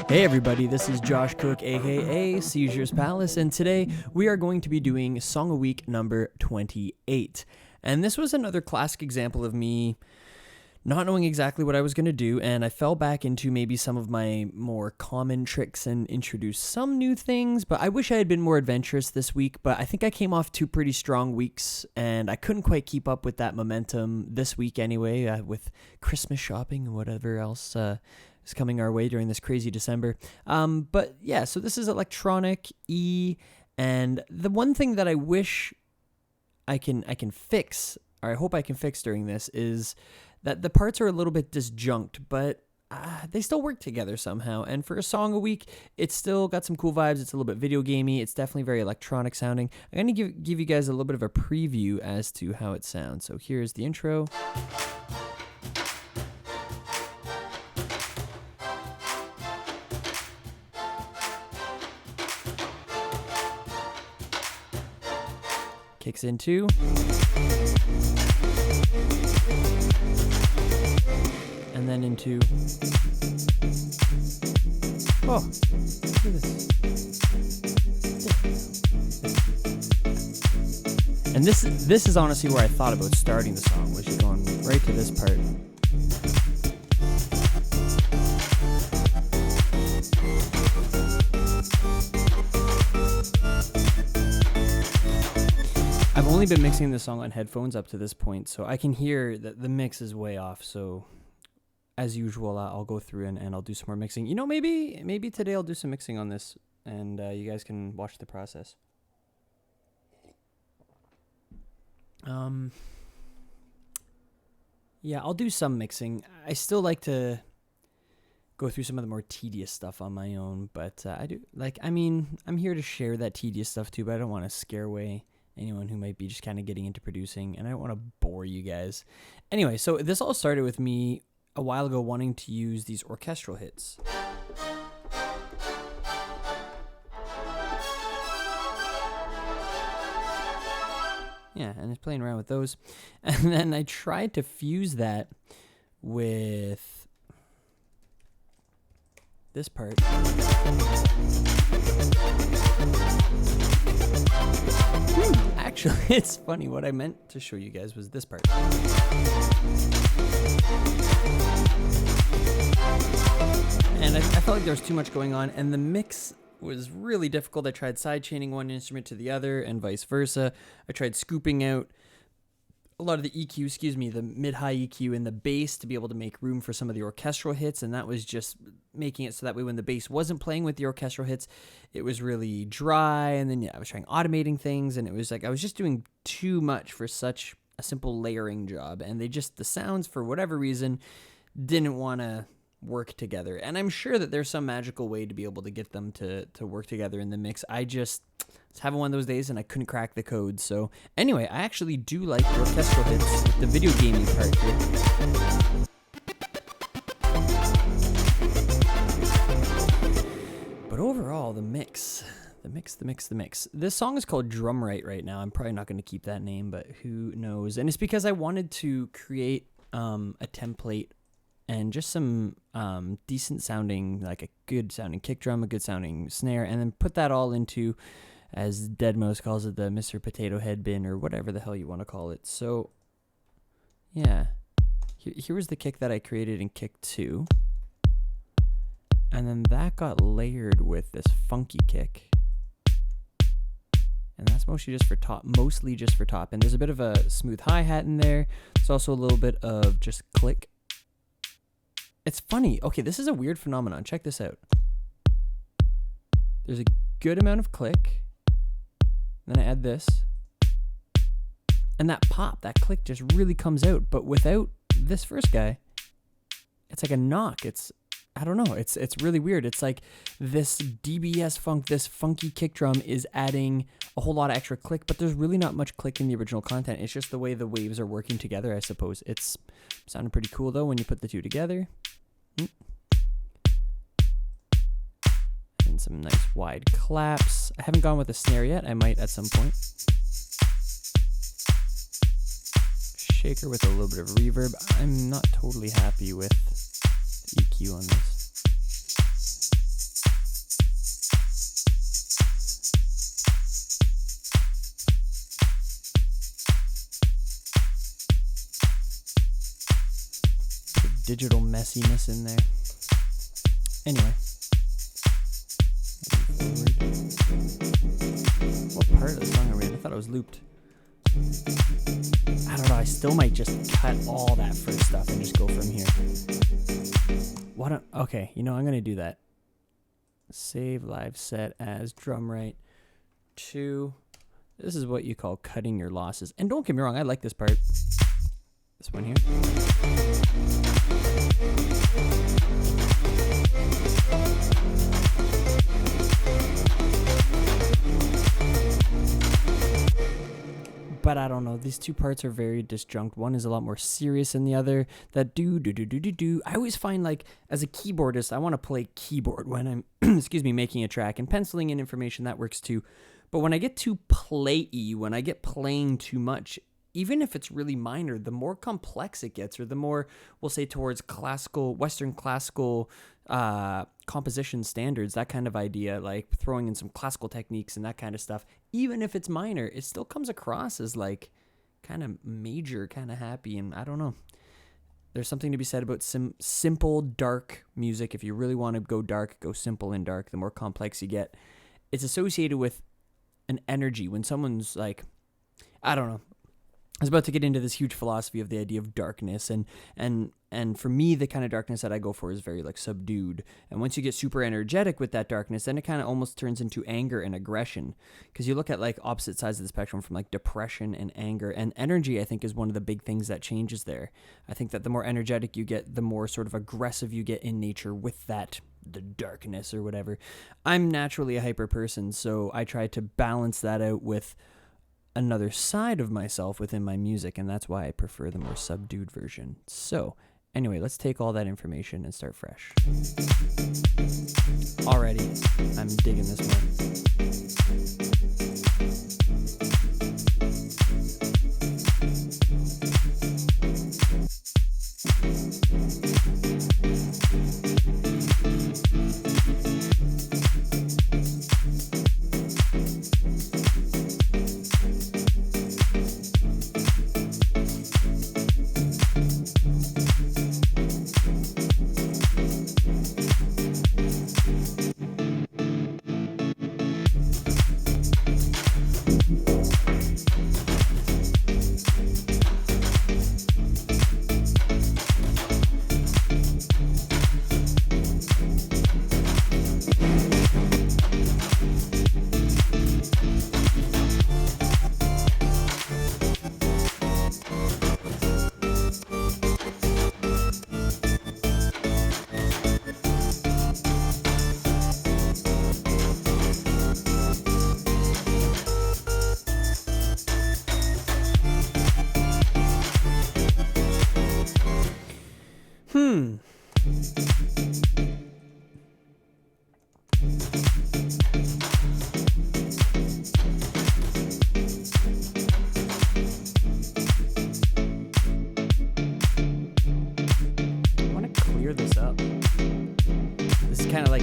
Hey everybody, this is Josh Cook, aka Seizures Palace, and today we are going to be doing Song a Week number 28. And this was another classic example of me not knowing exactly what I was going to do, and I fell back into maybe some of my more common tricks and introduced some new things, but I wish I had been more adventurous this week, but I think I came off 2 pretty strong weeks, and I couldn't quite keep up with that momentum this week anyway, with Christmas shopping and whatever else is coming our way during this crazy December. But yeah, so this is electronic E, and the one thing that I wish I can fix, or I hope I can fix during this, is that the parts are a little bit disjunct, but they still work together somehow. And for a song a week, it's still got some cool vibes. It's a little bit video gamey. It's definitely very electronic sounding. I'm going to give you guys a little bit of a preview as to how it sounds. So here's the intro. Kicks into. And then into. Oh, look at this. And this is honestly where I thought about starting the song, which is going right to this part. I've only been mixing the song on headphones up to this point, so I can hear that the mix is way off, so as usual, I'll go through and I'll do some more mixing. You know, maybe today I'll do some mixing on this, and you guys can watch the process. Yeah, I'll do some mixing. I still like to go through some of the more tedious stuff on my own, but I'm here to share that tedious stuff too, but I don't want to scare away anyone who might be just kind of getting into producing, and I don't want to bore you guys. Anyway, so this all started with me a while ago wanting to use these orchestral hits. Yeah, and it's playing around with those. And then I tried to fuse that with this part. Actually, it's funny. What I meant to show you guys was this part. And I felt like there was too much going on, and the mix was really difficult. I tried sidechaining one instrument to the other and vice versa. I tried scooping out a lot of the EQ, the mid-high EQ in the bass to be able to make room for some of the orchestral hits, and that was just making it so that way when the bass wasn't playing with the orchestral hits, it was really dry, and then I was trying automating things, and it was like I was just doing too much for such a simple layering job, and the sounds, for whatever reason, didn't want to work together. And I'm sure that there's some magical way to be able to get them to work together in the mix. I just was having one of those days and I couldn't crack the code. So anyway, I actually do like the orchestral hits, the video gaming part here. But overall, the mix. This song is called Drum right now. I'm probably not going to keep that name, but who knows? And it's because I wanted to create a template and just some decent sounding, like a good sounding kick drum, a good sounding snare, and then put that all into, as Deadmau5 calls it, the Mr. Potato Head bin, or whatever the hell you want to call it. So, yeah. Here was the kick that I created in kick 2. And then that got layered with this funky kick. And that's mostly just for top. And there's a bit of a smooth hi-hat in there. There's also a little bit of just click. It's funny. Okay, this is a weird phenomenon. Check this out. There's a good amount of click. Then I add this. And that click just really comes out. But without this first guy, it's like a knock. I don't know. It's really weird. It's like this DBS funk, this funky kick drum is adding a whole lot of extra click, but there's really not much click in the original content. It's just the way the waves are working together, I suppose. It's sounding pretty cool, though, when you put the two together. And some nice wide claps. I haven't gone with a snare yet. I might at some point. Shaker with a little bit of reverb. I'm not totally happy with the EQ on this. digital messiness in there. Anyway. What part of the song are we in? I thought it was looped. I don't know. I still might just cut all that first stuff and just go from here. Okay, I'm going to do that. Save live set as drum right 2. This is what you call cutting your losses. And don't get me wrong, I like this part. This one here. But I don't know. These two parts are very disjunct. One is a lot more serious than the other. That do. I always find, like, as a keyboardist, I want to play keyboard when I'm, making a track. And penciling in information, that works too. But when I get too play-y, when I get playing too much, even if it's really minor, the more complex it gets, or the more, we'll say, towards Western classical composition standards, that kind of idea, like throwing in some classical techniques and that kind of stuff, even if it's minor, it still comes across as like kind of major, kind of happy. And I don't know. There's something to be said about simple, dark music. If you really want to go dark, go simple and dark. The more complex you get, it's associated with an energy. When someone's like, I don't know. I was about to get into this huge philosophy of the idea of darkness, and for me, the kind of darkness that I go for is very like subdued. And once you get super energetic with that darkness, then it kind of almost turns into anger and aggression. Because you look at like opposite sides of the spectrum, from like depression and anger, and energy, I think, is one of the big things that changes there. I think that the more energetic you get, the more sort of aggressive you get in nature with that, the darkness or whatever. I'm naturally a hyper person, so I try to balance that out with another side of myself within my music, and that's why I prefer the more subdued version. So anyway, let's take all that information and start fresh. Already, I'm digging this one.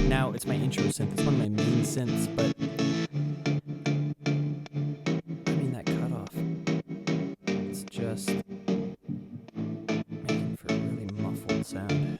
Now it's my intro synth. It's one of my main synths, but I mean that cutoff. It's just making for a really muffled sound.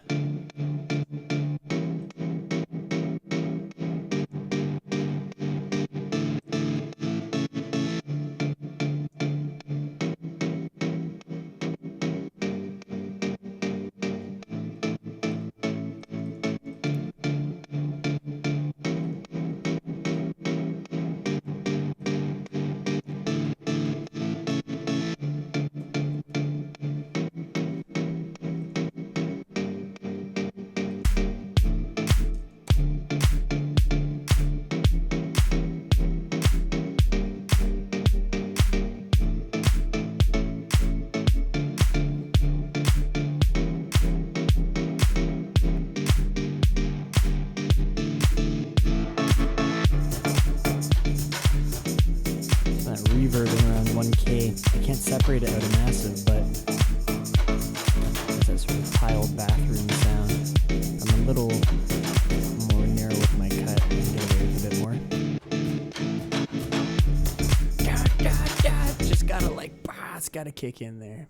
Reverbing around 1K. I can't separate it out of massive, but it's that sort of tiled bathroom sound. I'm a little more narrow with my cut and get away with a bit more. Just gotta like, it's gotta kick in there.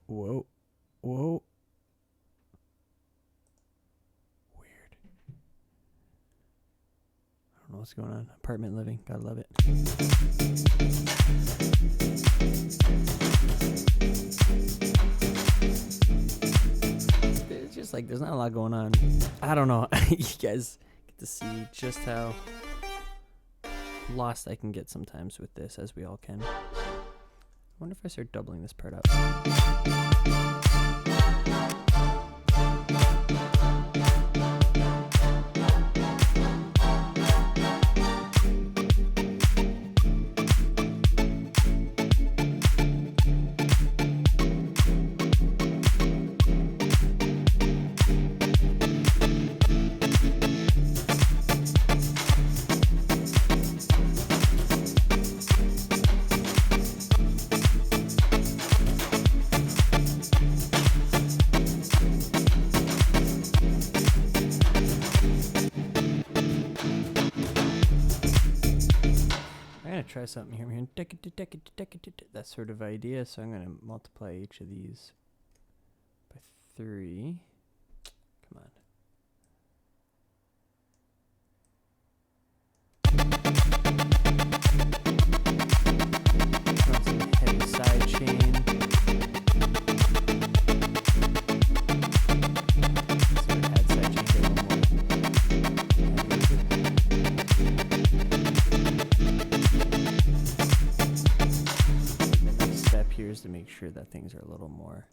Whoa. know what's going on. Apartment living. Gotta love it. It's just like there's not a lot going on. I don't know. You guys get to see just how lost I can get sometimes with this, as we all can. I wonder if I start doubling this part up. Try something here, man. That sort of idea. So I'm going to multiply each of these by 3. Come on. Want some heavy side chain. So add side chain to one more. Here's to make sure that things are a little more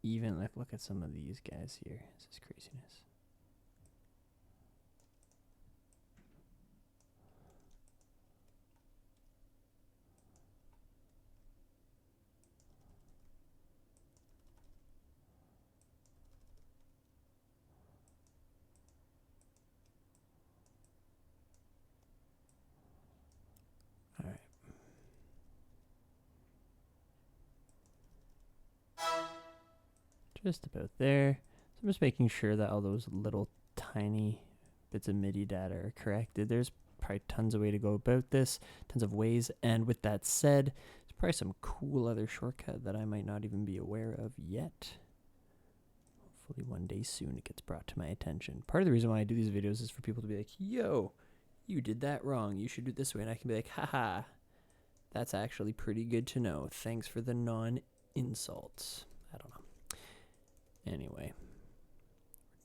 even. Like, look at some of these guys here. This is craziness. All right. Just about there. So I'm just making sure that all those little tiny bits of MIDI data are corrected. There's probably tons of ways to go about this, tons of ways. And with that said, there's probably some cool other shortcut that I might not even be aware of yet. Hopefully one day soon it gets brought to my attention. Part of the reason why I do these videos is for people to be like, yo, you did that wrong. You should do it this way. And I can be like, haha, that's actually pretty good to know. Thanks for the non-insults. I don't know. Anyway,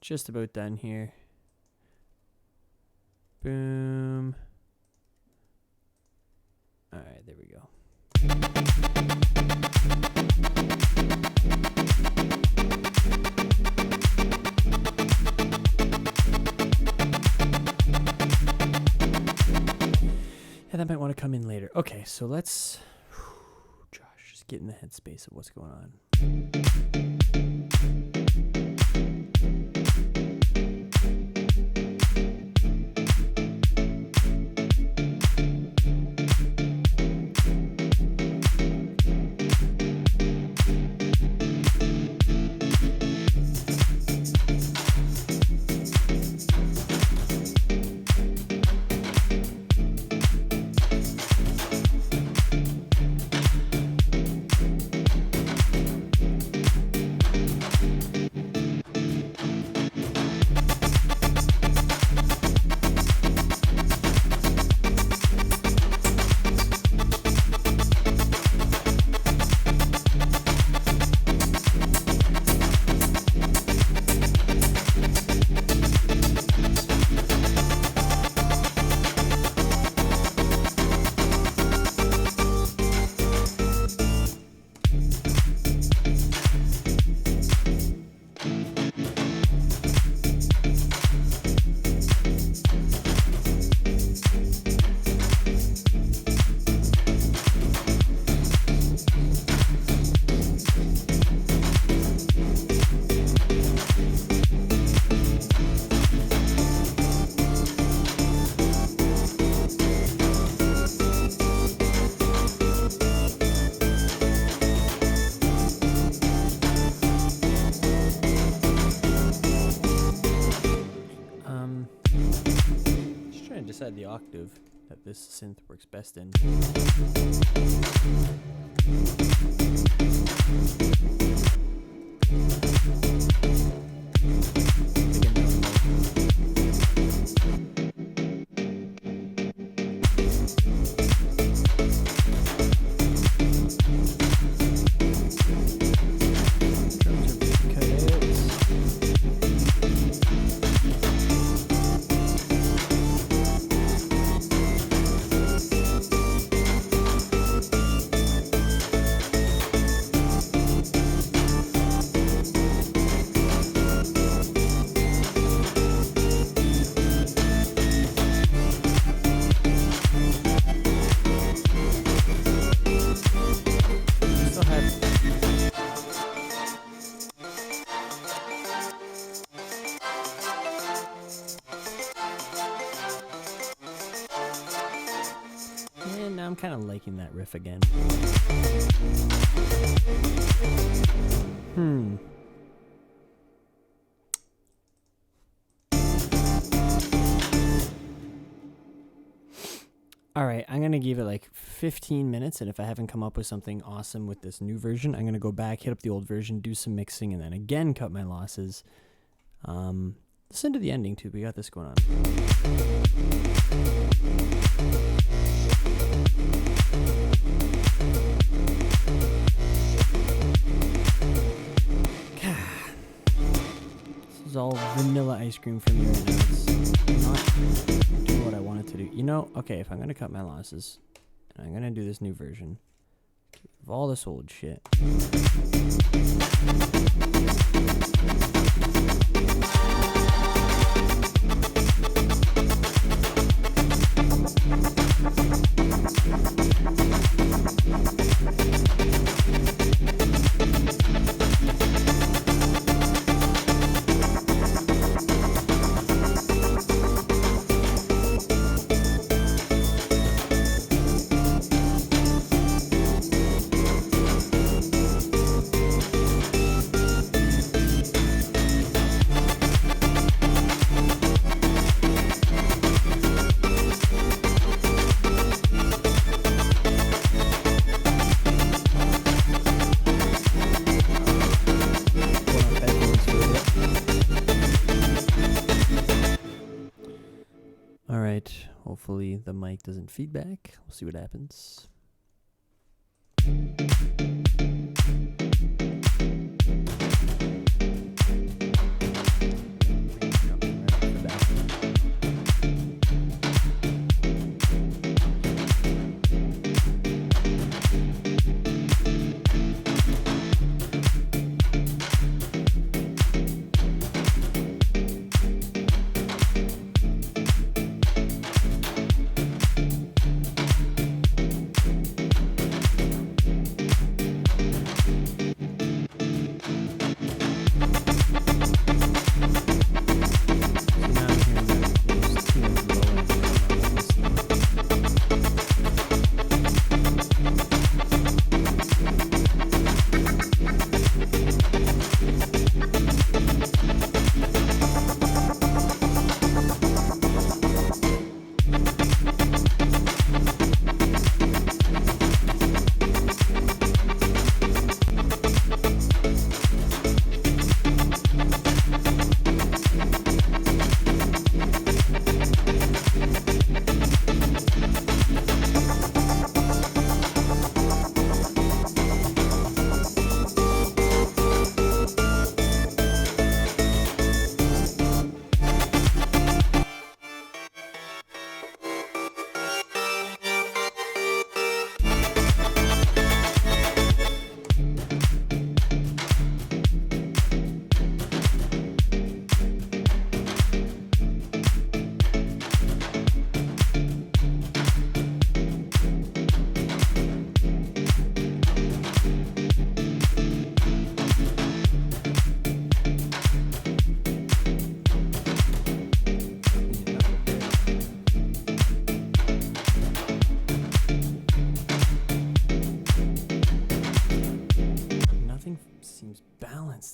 just about done here. Boom. All right, there we go. Yeah, that might want to come in later. Okay, so let's, Josh, just get in the headspace of what's going on. Decide the octave that this synth works best in. Again, kind of liking that riff again. All right, I'm going to give it like 15 minutes, and if I haven't come up with something awesome with this new version, I'm going to go back, hit up the old version, do some mixing, and then again cut my losses. Listen to the ending, too. We got this going on. This is all vanilla ice cream for me right now. It's not doing what I want it to do. You know, okay, if I'm going to cut my losses, and I'm going to do this new version of all this old shit. Hopefully the mic doesn't feedback. We'll see what happens.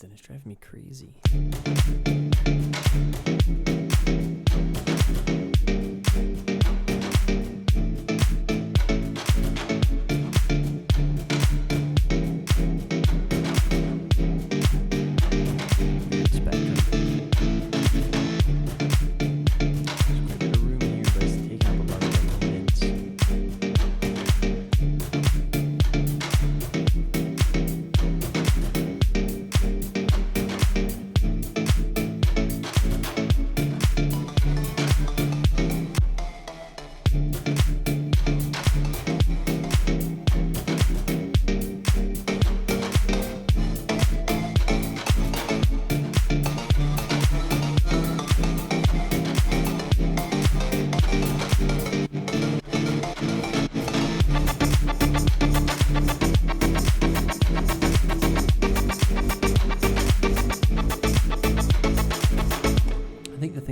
And it's driving me crazy.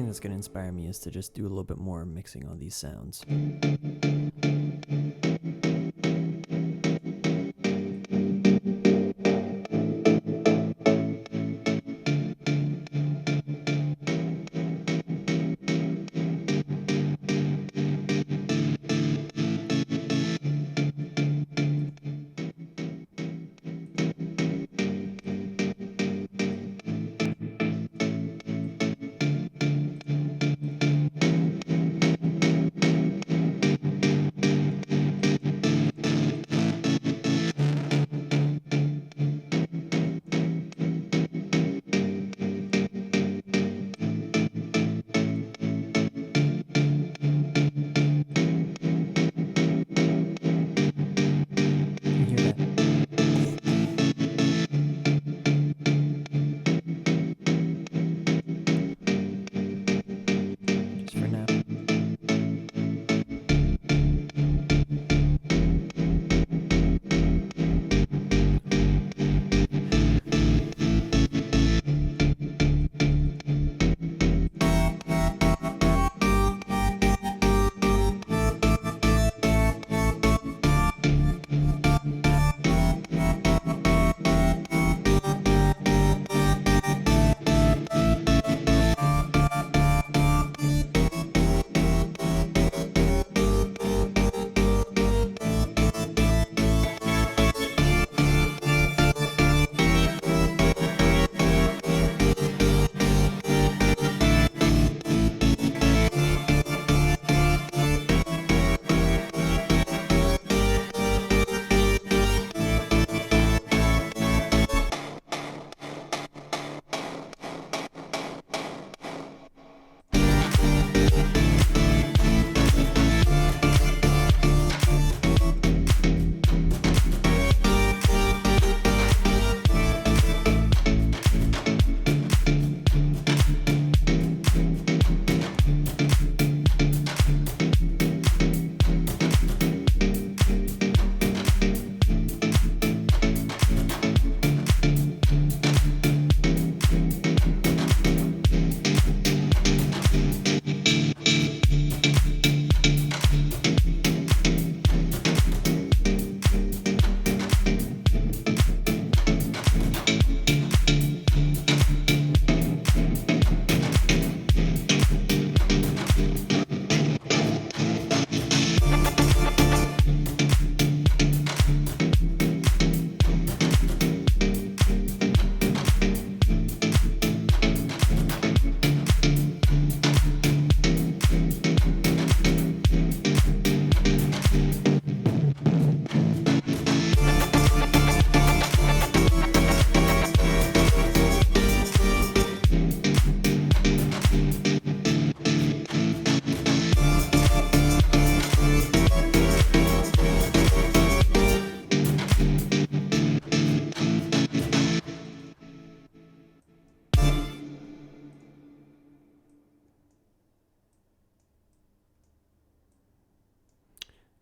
That's going to inspire me is to just do a little bit more mixing on these sounds.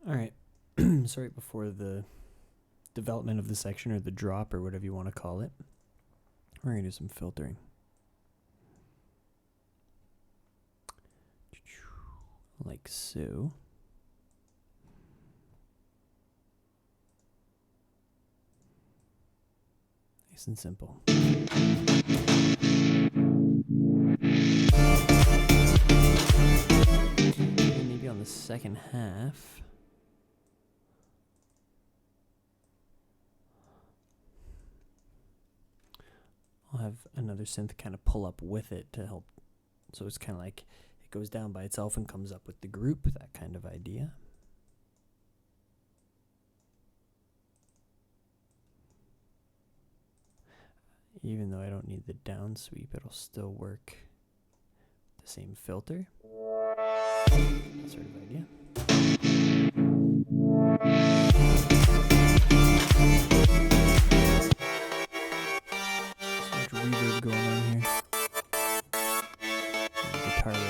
All right. So right before the development of the section, or the drop, or whatever you want to call it, we're going to do some filtering. Like so. Nice and simple. Maybe on the second half. I'll have another synth kind of pull up with it to help. So it's kind of like it goes down by itself and comes up with the group, that kind of idea. Even though I don't need the down sweep, it'll still work the same filter. That sort of idea. So much reverb going on here. And guitar rig.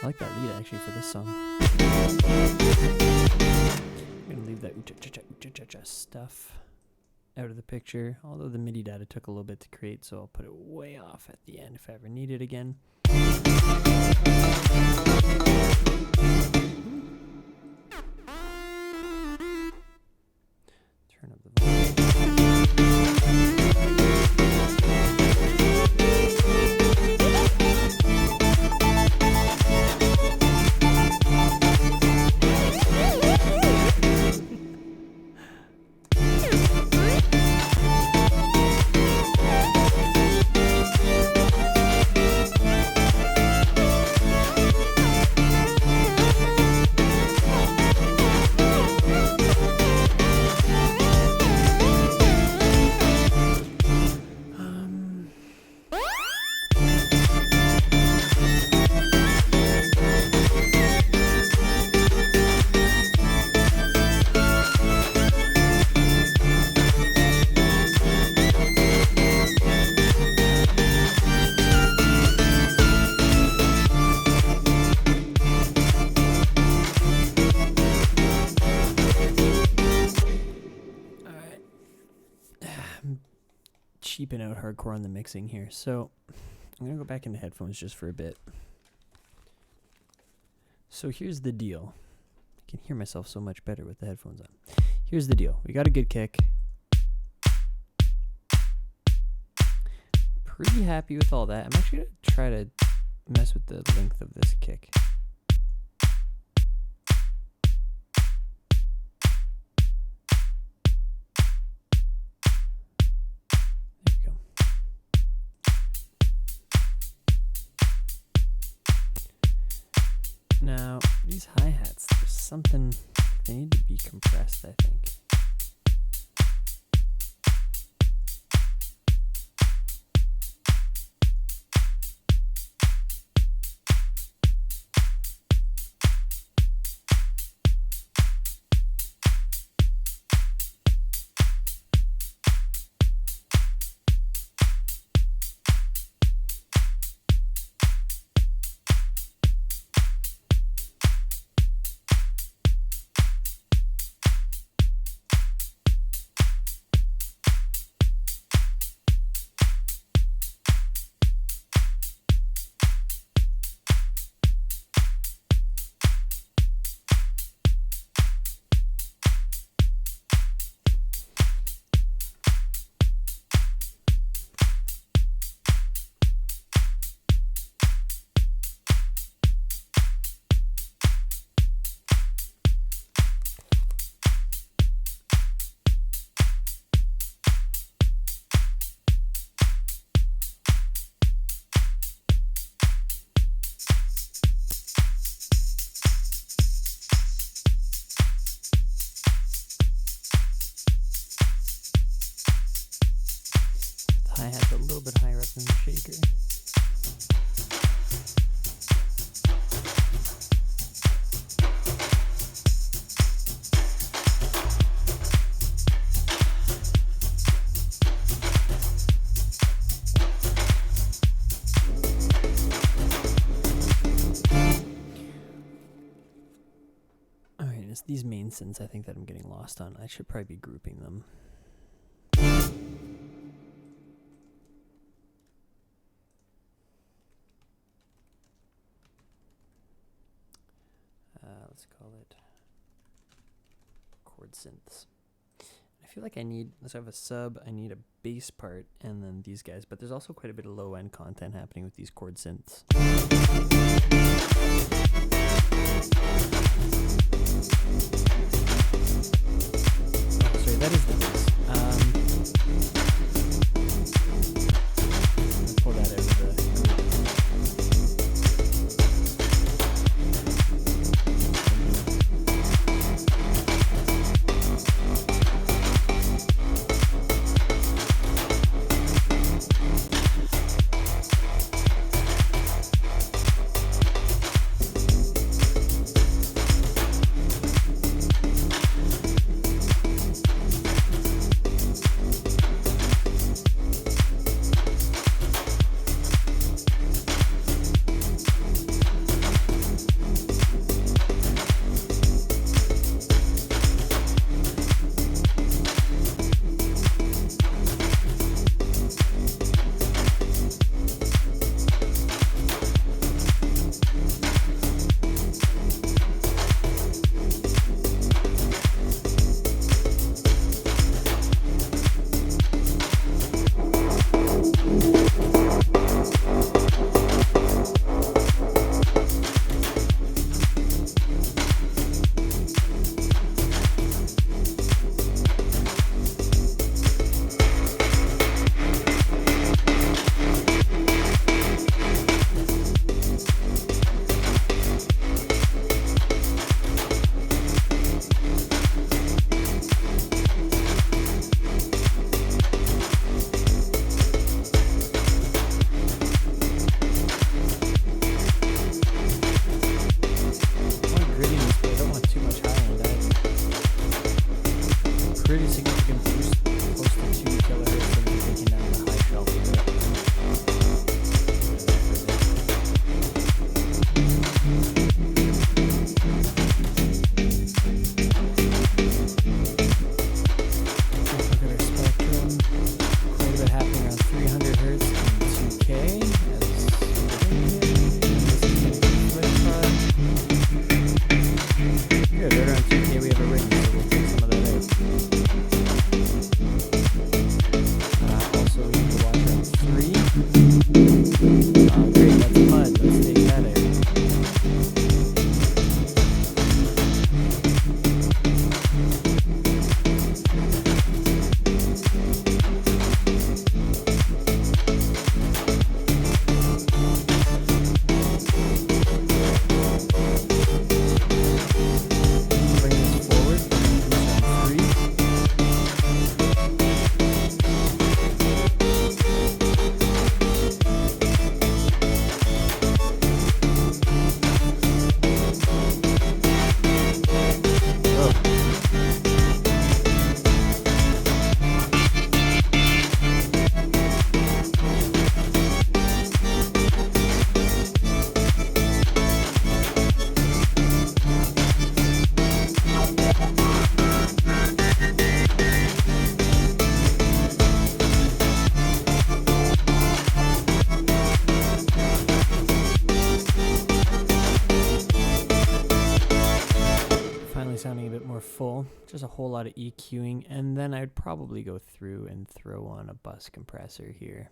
I like that lead actually for this song. I'm going to leave that cha-cha-cha stuff out of the picture, although the MIDI data took a little bit to create, so I'll put it way off at the end if I ever need it again. Turn up the volume. Cheaping out hardcore on the mixing here, so I'm gonna go back into headphones just for a bit. So here's the deal. I can hear myself so much better with the headphones on. Here's the deal. We got a good kick. Pretty happy with all that. I'm actually gonna try to mess with the length of this kick. Now, these hi-hats, there's something, they need to be compressed, I think. hi-hat's a little bit higher up than the shaker. It's these main synths I think that I'm getting lost on. I should probably be grouping them. Let's call it chord synths. I feel like I need, let's have a sub, I need a bass part, and then these guys. But there's also quite a bit of low-end content happening with these chord synths. Sorry, that is the bass. Pull that out of the... Pretty significant boost, close to 2 kilohertz, and then taking down the high shelf a bit. Look at our spectrum. Quite a bit happening around 300 hertz and 2K. Good, right around 2K we have a ring, so we'll take some of that out. Also, we need to watch around 3. Great, that's mud. Let's take that out. Bring this forward. Around 3. Sounding a bit more full, just a whole lot of EQing, and then I'd probably go through and throw on a bus compressor here.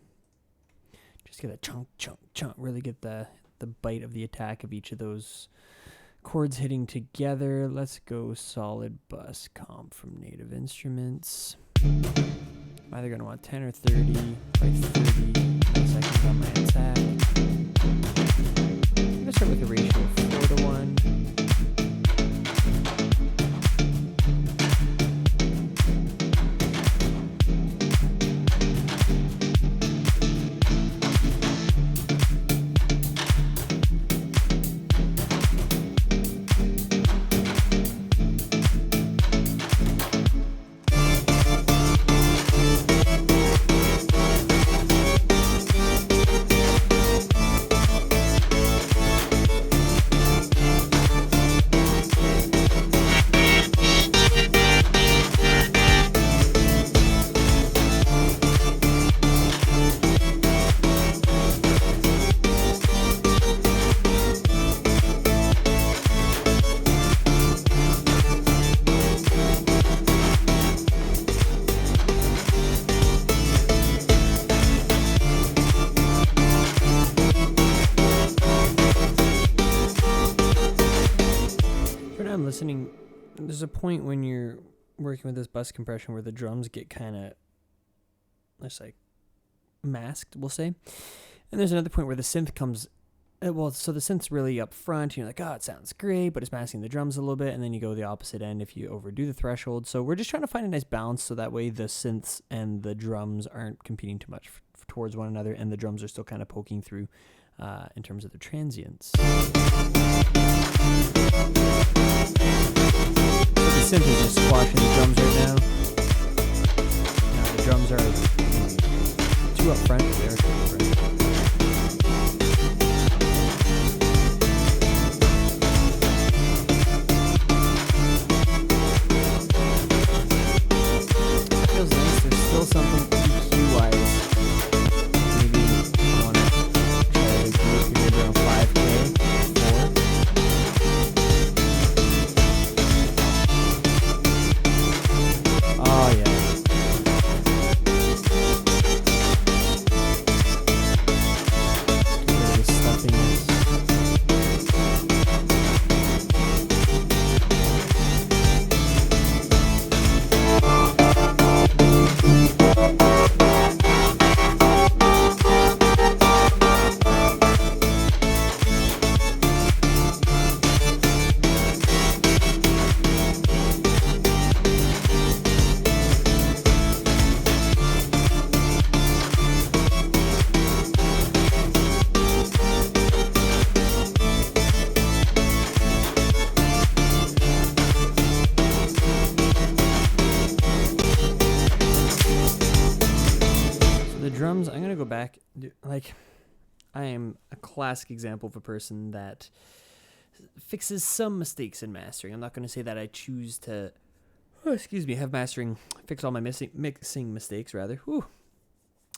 Just get a chunk, really get the bite of the attack of each of those chords hitting together. Let's go solid bus comp from Native Instruments. I'm either going to want 10 or 30, like 30 milliseconds on my attack. I'm going to start with a ratio of 4 to 1. there's a point when you're working with this bus compression where the drums get kind of, let's like, masked, we'll say. And there's another point where the synth comes, so the synth's really up front. You're like, oh, it sounds great, but it's masking the drums a little bit. And then you go the opposite end if you overdo the threshold. So we're just trying to find a nice balance so that way the synths and the drums aren't competing too much towards one another, and the drums are still kind of poking through in terms of the transients. So the synth is just squashing the drums right now. The drums are too up front, but they are too up front. Feels nice. There's still something EQ-wise. Maybe I want to try to do maybe around 5K, 4. Oh yeah. Drums, I'm going to go back, like, I am a classic example of a person that fixes some mistakes in mastering. I'm not going to say that I choose to, have mastering fix all my mixing mistakes, rather. Whew.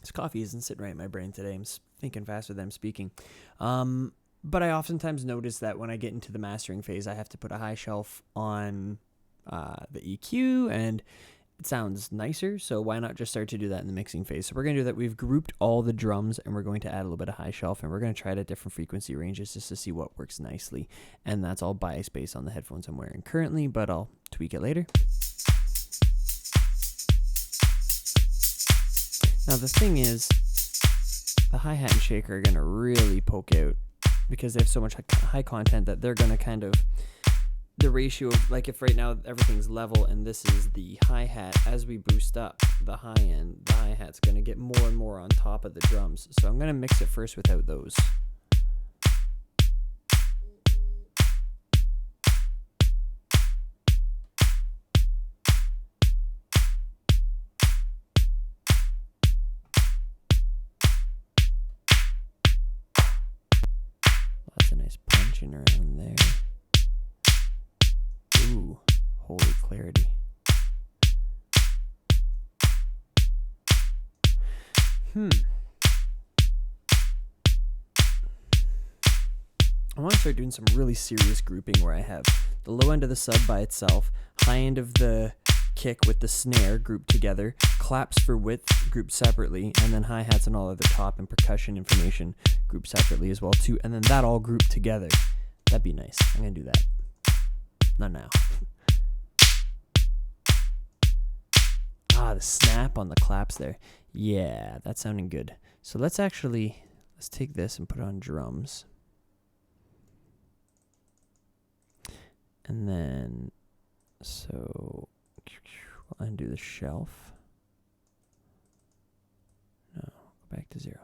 This coffee isn't sitting right in my brain today. I'm thinking faster than I'm speaking. But I oftentimes notice that when I get into the mastering phase, I have to put a high shelf on the EQ, and it sounds nicer, so why not just start to do that in the mixing phase? So we're going to do that. We've grouped all the drums, and we're going to add a little bit of high shelf, and we're going to try it at different frequency ranges just to see what works nicely. And that's all bias based on the headphones I'm wearing currently, but I'll tweak it later. Now the thing is, the hi-hat and shaker are going to really poke out because they have so much high content that they're going to kind of, the ratio of, like, if right now everything's level and this is the hi-hat, as we boost up the high end, the hi-hat's going to get more and more on top of the drums. So I'm going to mix it first without those. Lots of nice punching around there. Ooh, holy clarity. I want to start doing some really serious grouping where I have the low end of the sub by itself, high end of the kick with the snare grouped together, claps for width grouped separately, and then hi-hats and all other top and percussion information grouped separately as well too, and then that all grouped together. That'd be nice. I'm going to do that. Not now. The snap on the claps there. Yeah, that's sounding good. So let's take this and put it on drums. And then, so, I'll undo the shelf. No, go back to 0.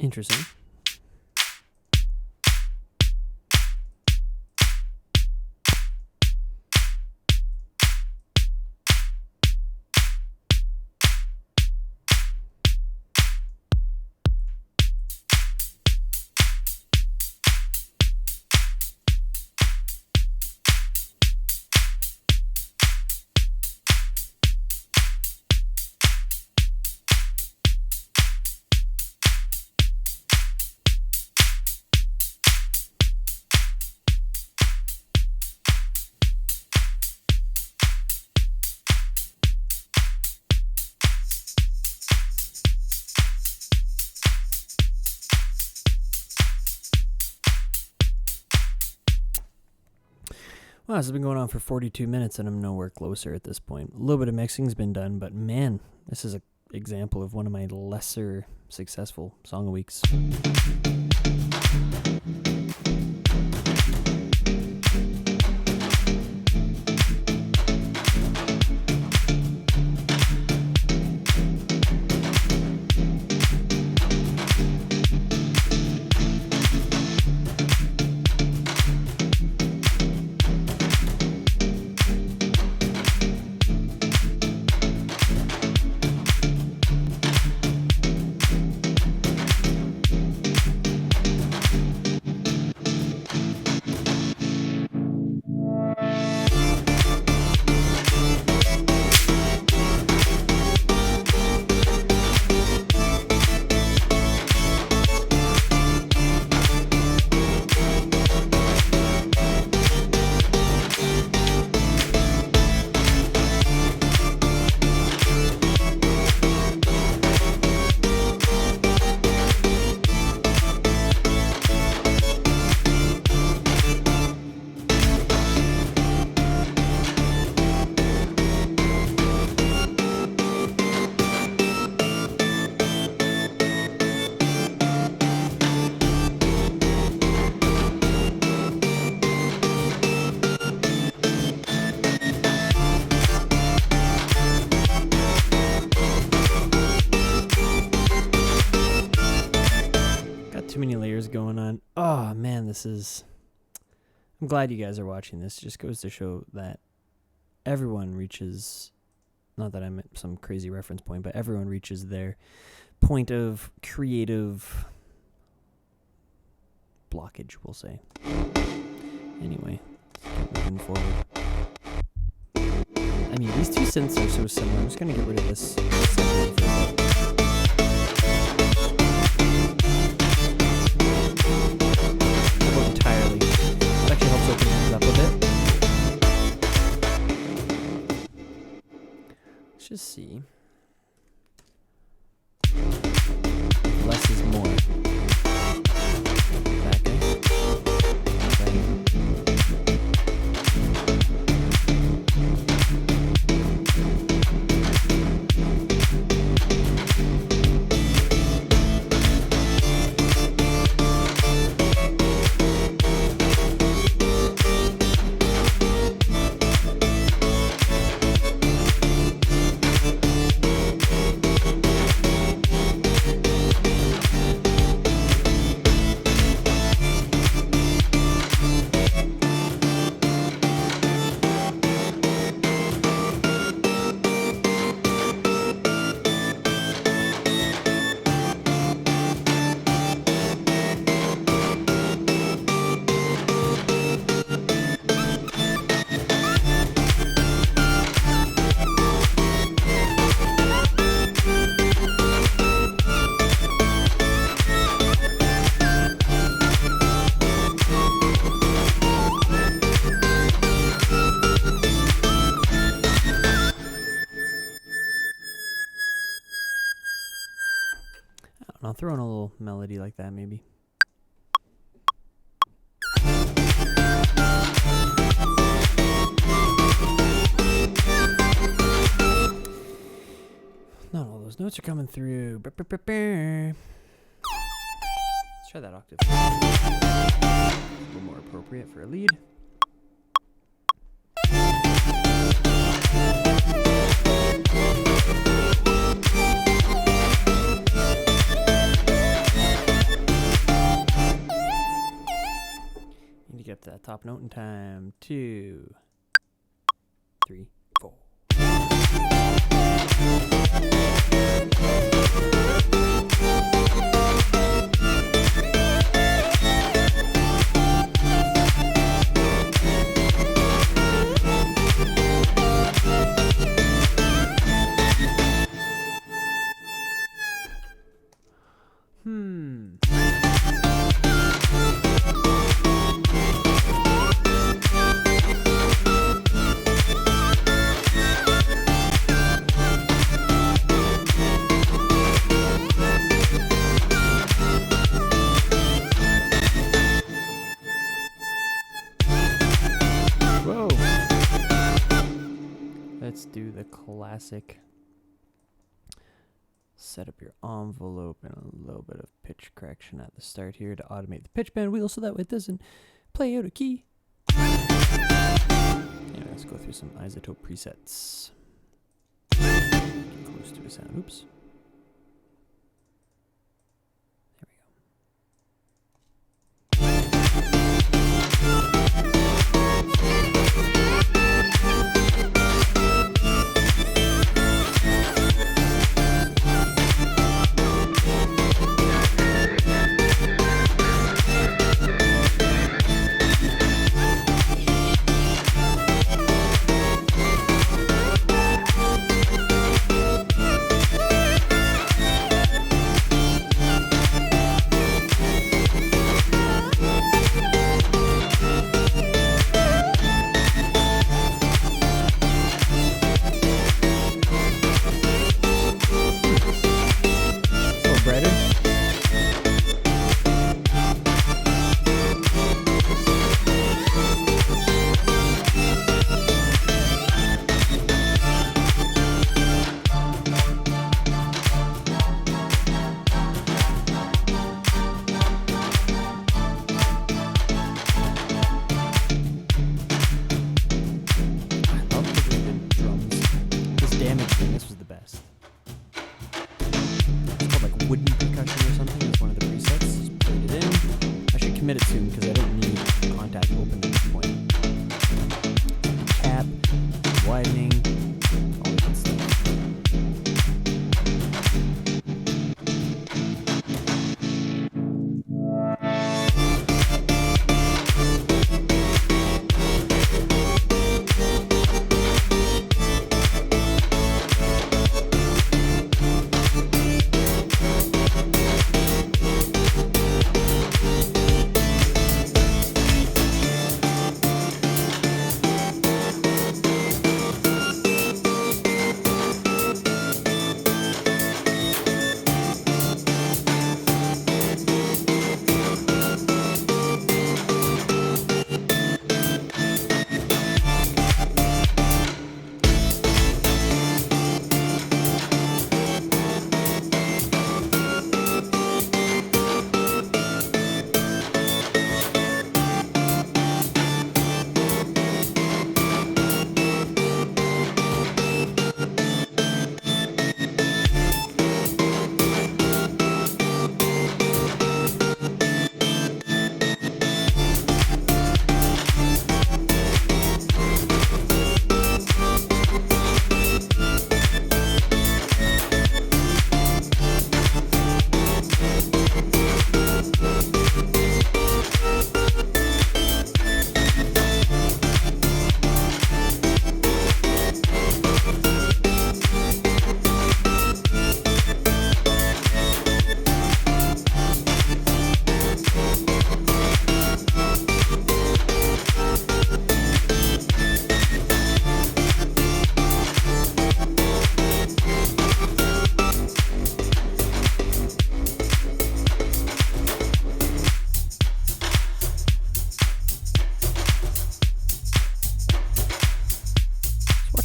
Interesting. Wow, this has been going on for 42 minutes and I'm nowhere closer at this point. A little bit of mixing's been done, but man, this is an example of one of my lesser successful Song of Weeks. Too many layers going on. Oh man, I'm glad you guys are watching this. It just goes to show that everyone reaches, not that I'm at some crazy reference point, but everyone reaches their point of creative blockage, we'll say. Anyway, keep moving forward. I mean, these two synths are so similar. I'm just going to get rid of this segment for a bit. Entirely. It actually helps open things up a bit. Let's just see. Less is more. Back in. I'll throw in a little melody like that, maybe. Not all those notes are coming through. Let's try that octave. A little more appropriate for a lead. top note in time. 2, 3, 4. Whoa. Let's do the classic. Set up your envelope and a little bit of pitch correction at the start here to automate the pitch bend wheel so that way it doesn't play out a key. Yeah, let's go through some isotope presets. Get close to a sound. Oops. There we go. This was the best. It's called like wooden percussion or something. It's one of the presets. Just put it in. I should commit it soon because I don't need contact open at this point. Cap, widening, all that good stuff.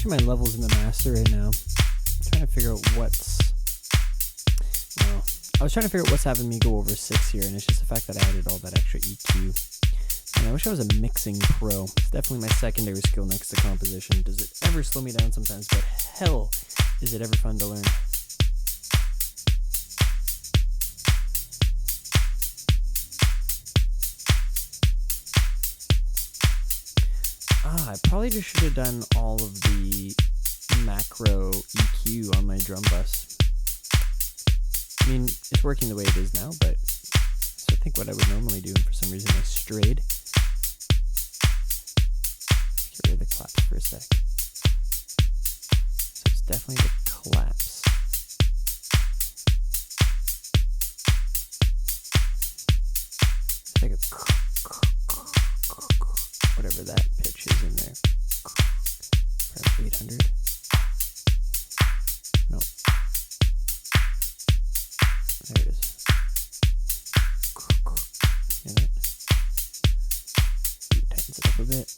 My levels in the master right now. I'm trying to figure out I was trying to figure out what's having me go over 6 here, and it's just the fact that I added all that extra EQ. And I wish I was a mixing pro. It's definitely my secondary skill next to composition. Does it ever slow me down sometimes? But hell, is it ever fun to learn. I probably just should have done all of the macro EQ on my drum bus. I mean, it's working the way it is now, but so I think what I would normally do, and for some reason I strayed. Get rid of the claps for a sec. So it's definitely the claps. It's like a whatever that pitch is in there. Perhaps 800. No. There it is. Hear that? Ooh, tightens it up a bit.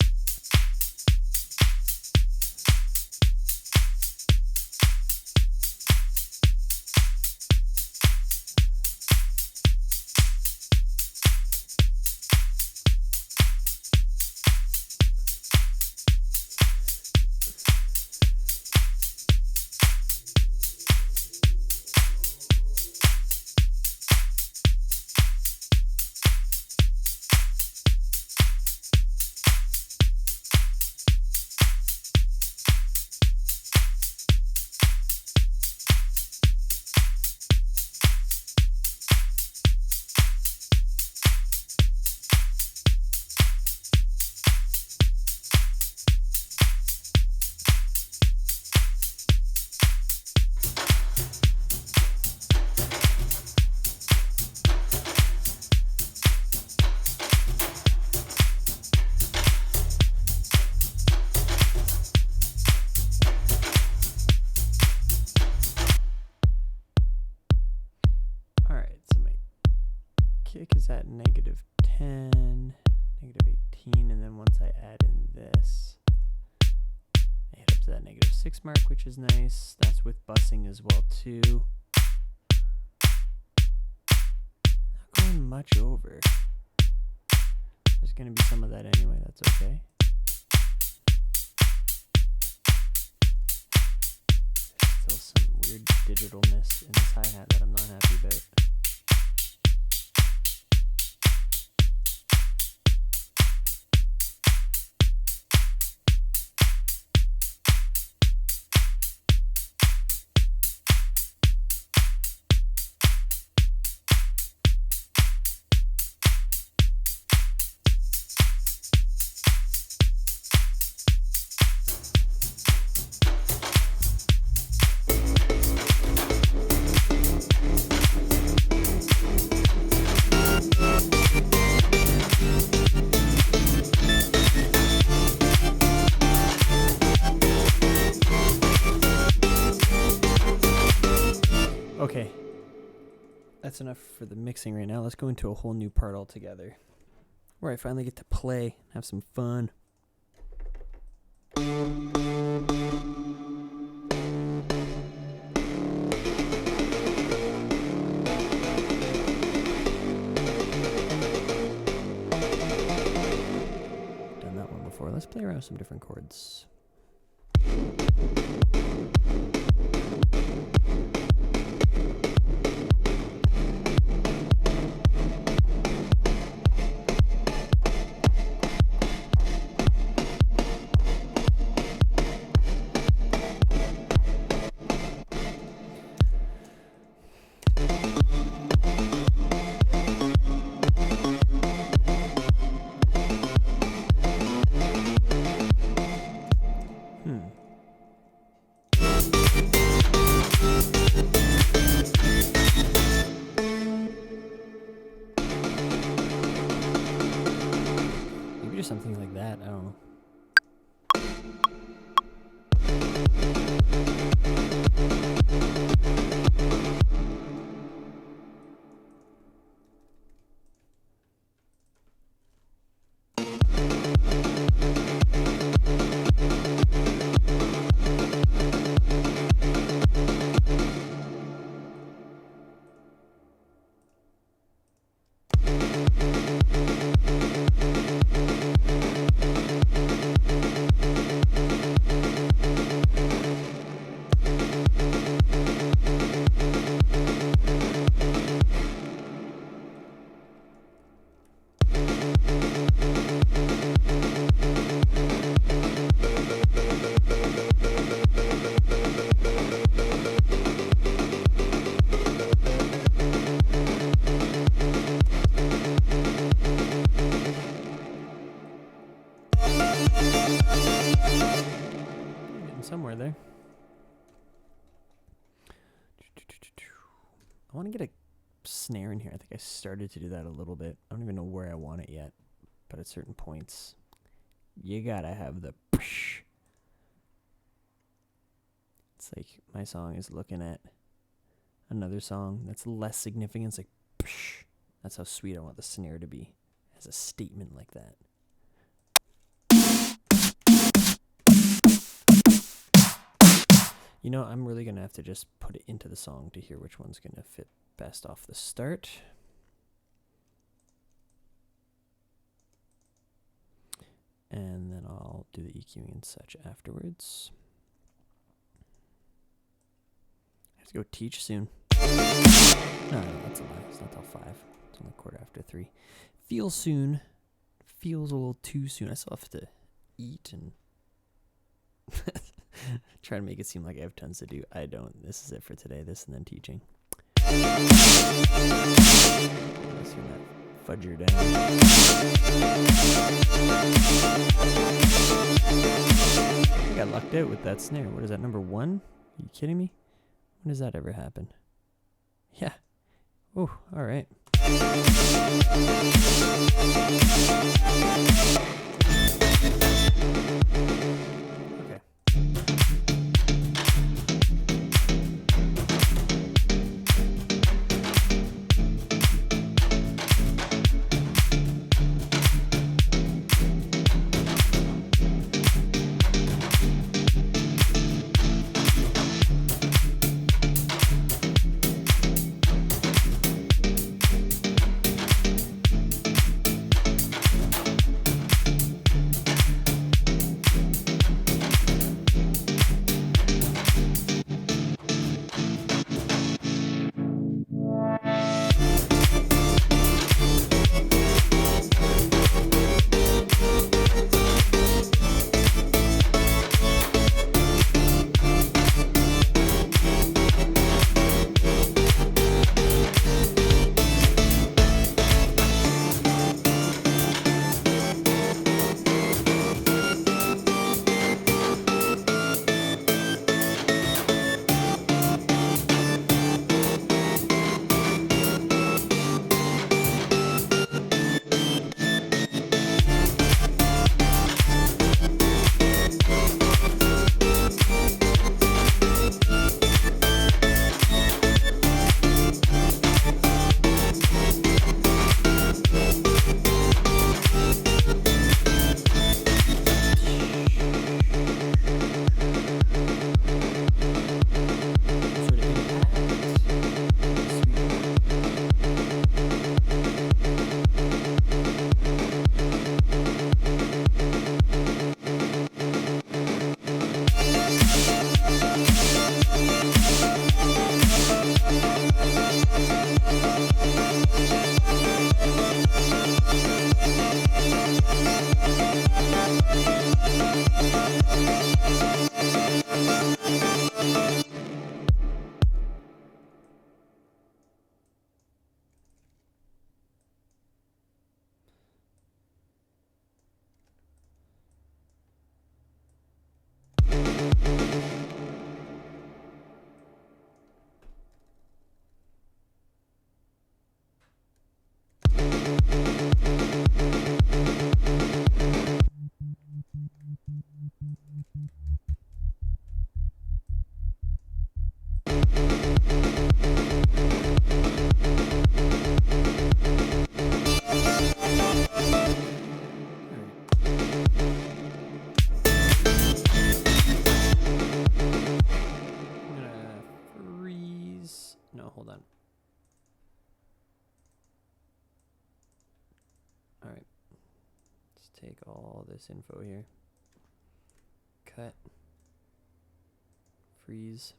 Kick is at -10, -18, and then once I add in this, I hit up to that -6 mark, which is nice. That's with bussing as well too. Not going much over. There's going to be some of that anyway, that's okay. There's still some weird digitalness in this hi-hat that I'm not happy about. Okay, that's enough for the mixing right now. Let's go into a whole new part altogether, where I finally get to play, have some fun. Done that one before. Let's play around with some different chords. Getting somewhere there. I want to get a snare in here. I think I started to do that a little bit. I don't even know where I want it yet, but at certain points, you gotta have the psh. It's like my song is looking at another song that's less significant. It's like psh. That's how sweet I want the snare to be, as a statement like that. You know, I'm really going to have to just put it into the song to hear which one's going to fit best off the start. And then I'll do the EQing and such afterwards. I have to go teach soon. No, that's a lie. It's not till 5. It's only 3:15. Feels soon. Feels a little too soon. I still have to eat and try to make it seem like I have tons to do. I don't. This is it for today. This and then teaching. Let's turn that fudger down. I think I lucked out with that snare. What is that, number 1? Are you kidding me? When does that ever happen? Yeah. Oh, all right. Okay. Take all this info here. Cut. Freeze.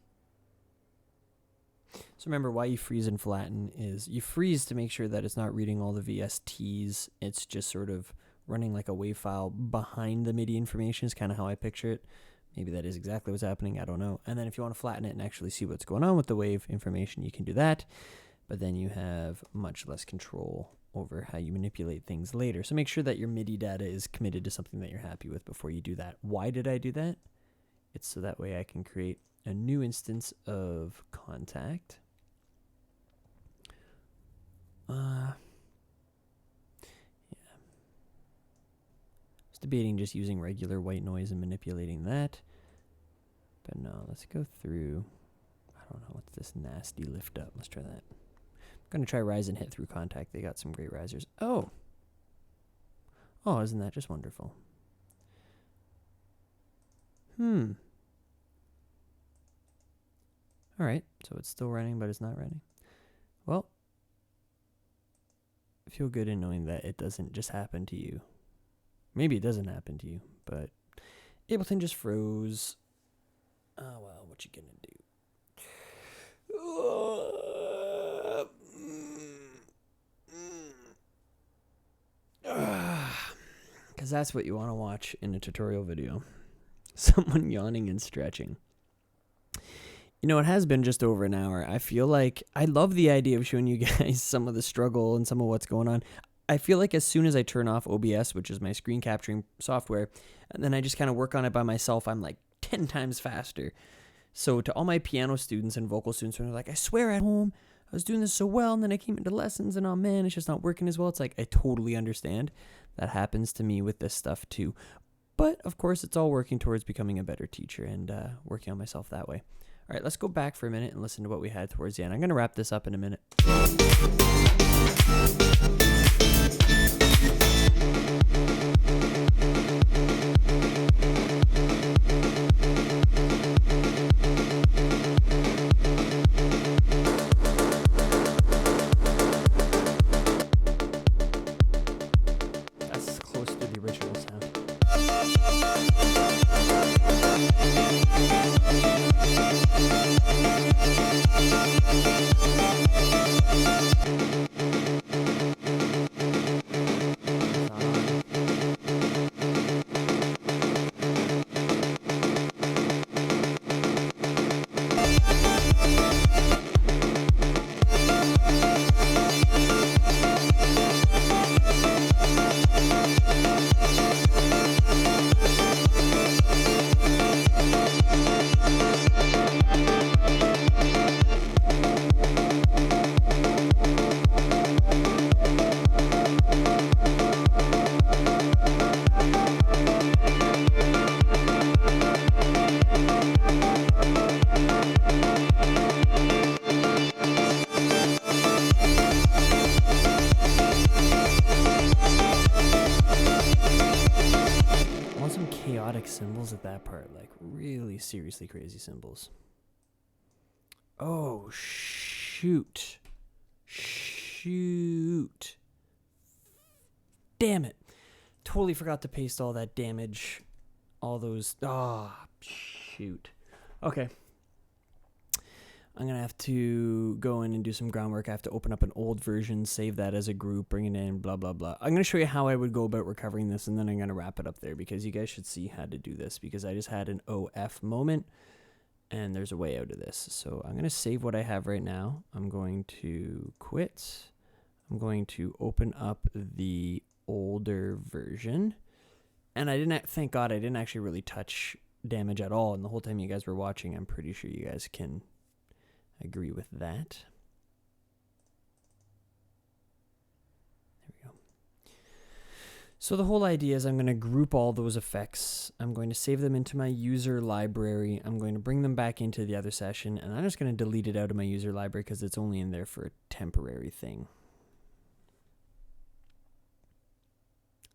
So remember, why you freeze and flatten is you freeze to make sure that it's not reading all the VSTs. It's just sort of running like a WAV file behind the MIDI information is kind of how I picture it. Maybe that is exactly what's happening. I don't know. And then if you want to flatten it and actually see what's going on with the WAV information, you can do that. But then you have much less control over how you manipulate things later. So make sure that your MIDI data is committed to something that you're happy with before you do that. Why did I do that? It's so that way I can create a new instance of contact. Yeah. I was debating just using regular white noise and manipulating that. But no, let's go through. I don't know, what's this nasty lift up? Let's try that. I'm going to try rise and hit through contact. They got some great risers. Oh, isn't that just wonderful? All right, so it's still running, but it's not running. Well, I feel good in knowing that it doesn't just happen to you. Maybe it doesn't happen to you, but Ableton just froze. Oh, well, what you gonna do? Because that's what you want to watch in a tutorial video. Someone yawning and stretching. You know, it has been just over an hour. I feel like I love the idea of showing you guys some of the struggle and some of what's going on. I feel like as soon as I turn off OBS, which is my screen capturing software, and then I just kind of work on it by myself, I'm like 10 times faster. So to all my piano students and vocal students who are like, I swear at home I was doing this so well, and then I came into lessons and oh man, it's just not working as well. It's like, I totally understand. That happens to me with this stuff too. But of course, it's all working towards becoming a better teacher and working on myself that way. All right, let's go back for a minute and listen to what we had towards the end. I'm going to wrap this up in a minute. That's close to the original sound. Cymbals at that part, like really seriously crazy cymbals. Oh, shoot. Damn it. Totally forgot to paste all that damage. All those. Shoot. Okay. I'm going to have to go in and do some groundwork. I have to open up an old version, save that as a group, bring it in, blah, blah, blah. I'm going to show you how I would go about recovering this, and then I'm going to wrap it up there because you guys should see how to do this because I just had an OF moment, and there's a way out of this. So I'm going to save what I have right now. I'm going to quit. I'm going to open up the older version. And I didn't, thank God, I didn't actually really touch damage at all. And the whole time you guys were watching, I'm pretty sure you guys can agree with that. There we go. So the whole idea is I'm going to group all those effects. I'm going to save them into my user library. I'm going to bring them back into the other session, and I'm just going to delete it out of my user library because it's only in there for a temporary thing.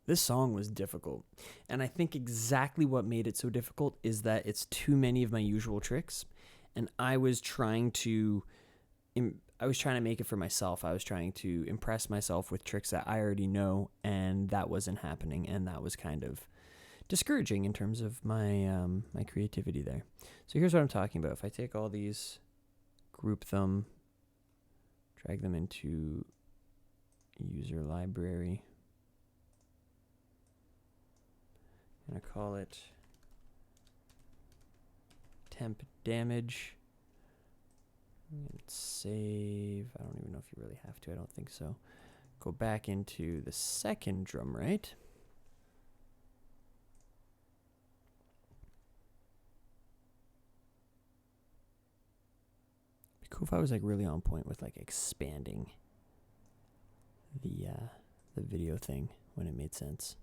This song was difficult, and I think exactly what made it so difficult is that it's too many of my usual tricks. And I was trying to make it for myself. I was trying to impress myself with tricks that I already know, and that wasn't happening. And that was kind of discouraging in terms of my my creativity there. So here's what I'm talking about. If I take all these, group them, drag them into user library, I'm gonna call it temp damage. Save. I don't even know if you really have to. I don't think so. go back into the second drum, right? It'd be cool if I was like really on point with like expanding the video thing when it made sense.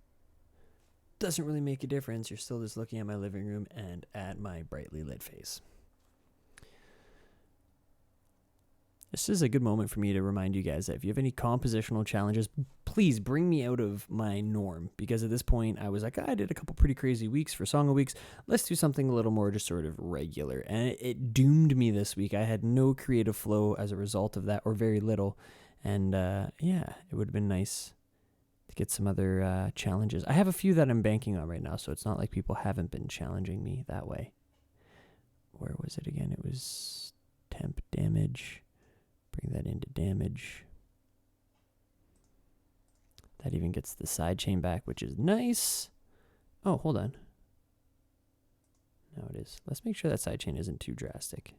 Doesn't really make a difference. You're still just looking at my living room and at my brightly lit face. This is a good moment for me to remind you guys that if you have any compositional challenges, please bring me out of my norm, because at this point I was like, I did a couple pretty crazy weeks for Song of Weeks. Let's do something a little more just sort of regular. And it doomed me this week. I had no creative flow as a result of that, or very little. And yeah, it would have been nice to get some other challenges. I have a few that I'm banking on right now, so it's not like people haven't been challenging me that way. Where was it again? It was temp damage. Bring that into damage. That even gets the side chain back, which is nice. Oh, hold on. No, it is. Let's make sure that side chain isn't too drastic.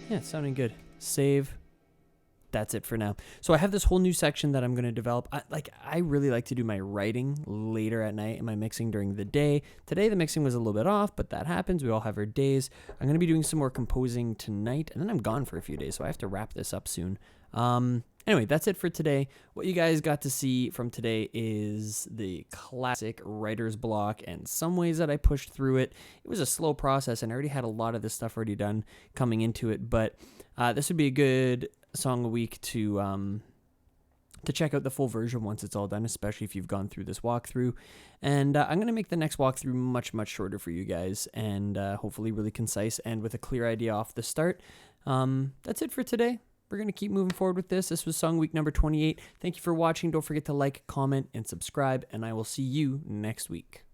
Yeah, it's sounding good. Save. That's it for now. So I have this whole new section that I'm going to develop. I really like to do my writing later at night and my mixing during the day. Today the mixing was a little bit off, but that happens. We all have our days. I'm going to be doing some more composing tonight, and then I'm gone for a few days, so I have to wrap this up soon. Anyway, that's it for today. What you guys got to see from today is the classic writer's block and some ways that I pushed through it. It was a slow process, and I already had a lot of this stuff already done coming into it, but this would be a good song a week to check out the full version once it's all done, especially if you've gone through this walkthrough. And I'm going to make the next walkthrough much, much shorter for you guys, and hopefully really concise and with a clear idea off the start. That's it for today. We're going to keep moving forward with this. This was Song Week number 28. Thank you for watching. Don't forget to like, comment, and subscribe, and I will see you next week.